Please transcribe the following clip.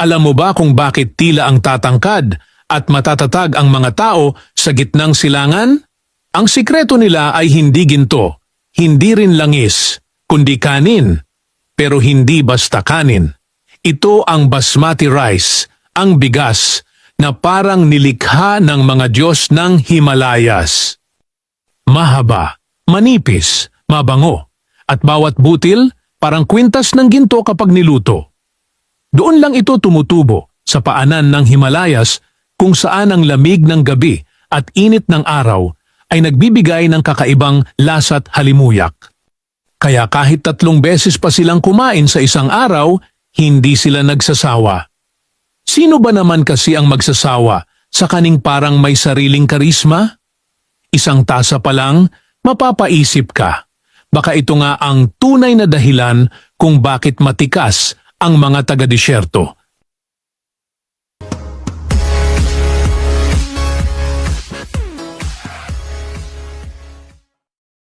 Alam mo ba kung bakit tila ang tatangkad at matatatag ang mga tao sa gitnang silangan? Ang sikreto nila ay hindi ginto, hindi rin langis, kundi kanin. Pero hindi basta kanin. Ito ang basmati rice, ang bigas na parang nilikha ng mga Diyos ng Himalayas. Mahaba, manipis, mabango, at bawat butil parang kwintas ng ginto kapag niluto. Doon lang ito tumutubo sa paanan ng Himalayas kung saan ang lamig ng gabi at init ng araw ay nagbibigay ng kakaibang lasa't halimuyak. Kaya kahit 3 beses pa silang kumain sa isang araw, hindi sila nagsasawa. Sino ba naman kasi ang magsasawa sa kaning parang may sariling karisma? Isang tasa pa lang, mapapaisip ka. Baka ito nga ang tunay na dahilan kung bakit matikas ang mga taga-disyerto